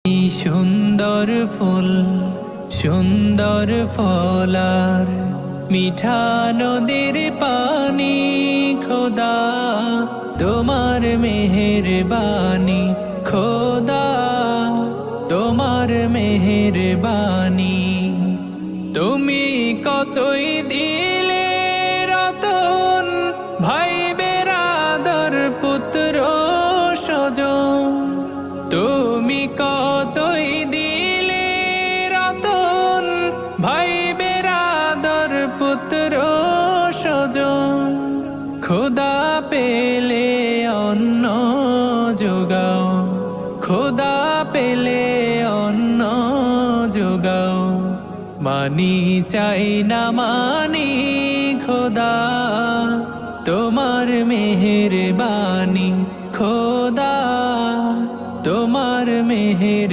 এই সুন্দর ফুল সুন্দর ফলার মিঠা নদীর পানি খোদা তোমার মেহেরবানি খোদা তোমার মেহেরবানি তুমি কতই দিলে রতন ভাই বেরাদর পুত্র স্বজন তুমি কতই দিলে রতন ভাই বেরাদর পুত্র স্বজন খোদা পেলে অন্ন যোগাও খোদা পেলে অন্ন যোগাও মানি চাই না মানি খোদা তোমার মেহেরবানি খোদা তোমার মেহের